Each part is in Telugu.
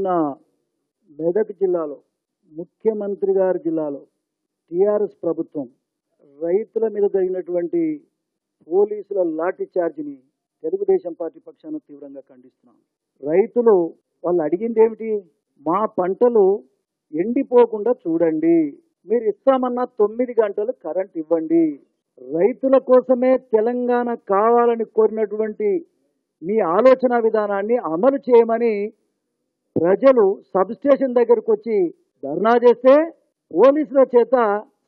నిన్న మెదక్ జిల్లాలో ముఖ్యమంత్రి గారి జిల్లాలో టీఆర్ఎస్ ప్రభుత్వం రైతుల మీద జరిగినటువంటి పోలీసుల లాఠీ చార్జిని తెలుగుదేశం పార్టీ పక్షాన తీవ్రంగా ఖండిస్తున్నాం. రైతులు వాళ్ళు అడిగింది ఏమిటి? మా పంటలు ఎండిపోకుండా చూడండి, మీరు ఇస్తామన్న 9 గంటలు కరెంట్ ఇవ్వండి, రైతుల కోసమే తెలంగాణ కావాలని కోరినటువంటి మీ ఆలోచన విధానాన్ని అమలు చేయమని ప్రజలు సబ్స్టేషన్ దగ్గరకు వచ్చి ధర్నా చేస్తే పోలీసుల చేత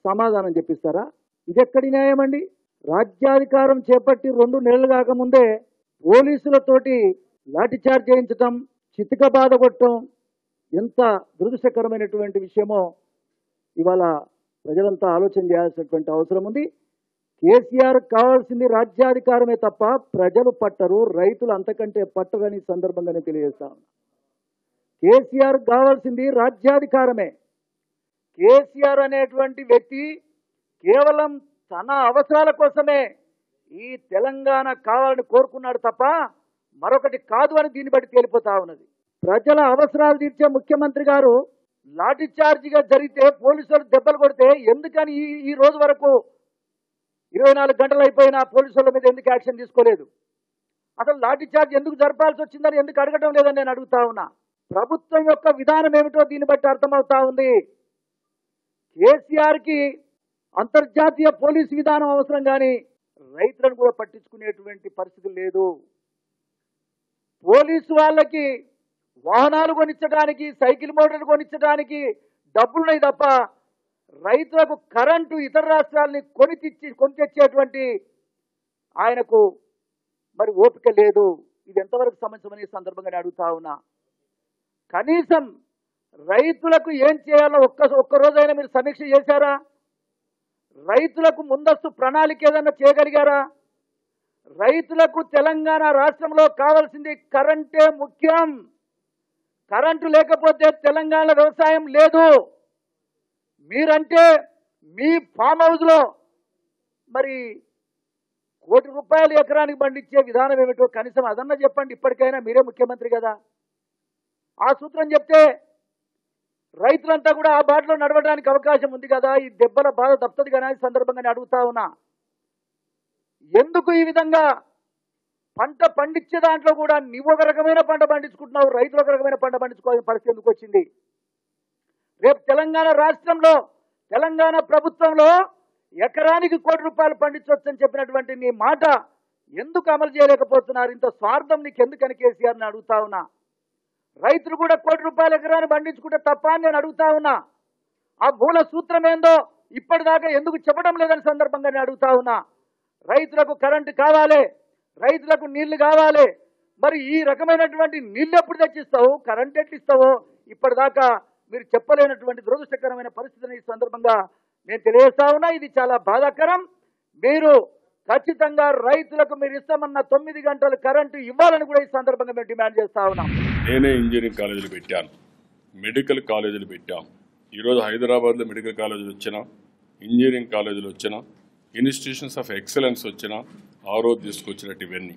సమాధానం చెప్పిస్తారా? ఇదెక్కడి న్యాయం అండి? రాజ్యాధికారం చేపట్టి 2 నెలలు కాకముందే పోలీసులతోటి లాఠీ చార్జ్ చేయించటం, చితిక బాధ కొట్టడం ఎంత దురదృష్టకరమైనటువంటి విషయమో ఇవాళ ప్రజలంతా ఆలోచన చేయాల్సినటువంటి అవసరం ఉంది. కేసీఆర్ కావాల్సింది రాజ్యాధికారమే తప్ప ప్రజలు పట్టరు, రైతులు అంతకంటే పట్టరని సందర్భంగానే తెలియజేస్తా ఉన్నా. కేసీఆర్ కావాల్సింది రాజ్యాధికారమే. కేసీఆర్ అనేటువంటి వ్యక్తి కేవలం తన అవసరాల కోసమే ఈ తెలంగాణ కావాలని కోరుకున్నాడు తప్ప మరొకటి కాదు అని దీన్ని బట్టి తేలిపోతా ఉన్నది. ప్రజల అవసరాలు తీర్చే ముఖ్యమంత్రి గారు లాఠీ చార్జిగా జరిగితే పోలీసులు దెబ్బలు కొడితే ఎందుకని ఈ రోజు వరకు 24 గంటలు అయిపోయినా పోలీసుల మీద ఎందుకు యాక్షన్ తీసుకోలేదు? అసలు లాఠీ చార్జ్ ఎందుకు జరపాల్సి వచ్చిందని ఎందుకు అడగడం లేదని నేను అడుగుతా ఉన్నా. ప్రభుత్వం యొక్క విధానం ఏమిటో దీన్ని బట్టి అర్థమవుతా ఉంది. కేసీఆర్కి అంతర్జాతీయ పోలీసు విధానం అవసరం కానీ రైతులను కూడా పట్టించుకునేటువంటి పరిస్థితి లేదు. పోలీసు వాళ్ళకి వాహనాలు కొనిచ్చడానికి, సైకిల్ మోటార్లు కొనిచ్చడానికి డబ్బులున్నాయి తప్ప రైతులకు కరెంటు ఇతర రాష్ట్రాలని కొని తెచ్చేటువంటి ఆయనకు మరి ఓపిక లేదు. ఇది ఎంతవరకు సమస్యమనే సందర్భంగా అడుగుతా ఉన్నా. కనీసం రైతులకు ఏం చేయాలో ఒక్క రోజైనా మీరు సమీక్ష చేశారా? రైతులకు ముందస్తు ప్రణాళిక ఏదన్నా చేయగలిగారా? రైతులకు తెలంగాణ రాష్ట్రంలో కావాల్సింది కరెంటే ముఖ్యం. కరెంటు లేకపోతే తెలంగాణ వ్యవసాయం లేదు. మీరంటే మీ ఫామ్ హౌస్లో మరి ₹1 కోటి ఎకరానికి పండించే విధానం ఏమిటో కనీసం అదన్నా చెప్పండి. ఇప్పటికైనా మీరే ముఖ్యమంత్రి కదా. ఆ సూత్రం చెప్తే రైతులంతా కూడా ఆ బాటలో నడవడానికి అవకాశం ఉంది కదా. ఈ దెబ్బల బాధ తప్పుతుంది కదా ఈ సందర్భంగానే అడుగుతా ఉన్నా. ఎందుకు ఈ విధంగా పంట పండించే దాంట్లో కూడా నువ్వు ఒక రకమైన పంట పండించుకుంటున్నావు, రైతులు ఒక రకమైన పంట పండించుకోవాల్సిన పరిస్థితి ఎందుకు వచ్చింది? రేపు తెలంగాణ రాష్ట్రంలో తెలంగాణ ప్రభుత్వంలో ఎకరానికి ₹1 కోటి పండించవచ్చని చెప్పినటువంటి నీ మాట ఎందుకు అమలు చేయలేకపోతున్నారు? ఇంత స్వార్థం నీకు ఎందుకని కేసీఆర్ని అడుగుతా ఉన్నా. రైతులు కూడా ₹1 కోటి ఎకరాన్ని పండించుకుంటే తప్ప అని నేను అడుగుతా ఉన్నా. ఆ మూల సూత్రం ఏందో ఇప్పటిదాకా ఎందుకు చెప్పడం లేదని సందర్భంగా నేను అడుగుతా ఉన్నా. రైతులకు కరెంటు కావాలి, రైతులకు నీళ్లు కావాలి. మరి ఈ రకమైనటువంటి నీళ్ళు ఎప్పుడు తెచ్చిస్తావు, కరెంట్ ఎట్లు ఇస్తావో ఇప్పటిదాకా మీరు చెప్పలేనటువంటి దురదృష్టకరమైన పరిస్థితిని ఈ సందర్భంగా నేను తెలియజేస్తా ఉన్నా. ఇది చాలా బాధాకరం. మీరు ఖచ్చితంగా రైతులకు మీరు ఇస్తామన్న 9 గంటలు కరెంటు ఇవ్వాలని కూడా ఈ సందర్భంగా మేము డిమాండ్ చేస్తా ఉన్నాం. నేనే ఇంజనీరింగ్ కాలేజీలు పెట్టాను, మెడికల్ కాలేజీలు పెట్టాం. ఈరోజు హైదరాబాద్లో మెడికల్ కాలేజీలు వచ్చిన, ఇంజనీరింగ్ కాలేజీలు వచ్చిన, ఇన్స్టిట్యూషన్స్ ఆఫ్ ఎక్సలెన్స్ వచ్చిన, ఆ రోజు తీసుకొచ్చినట్టు ఇవన్నీ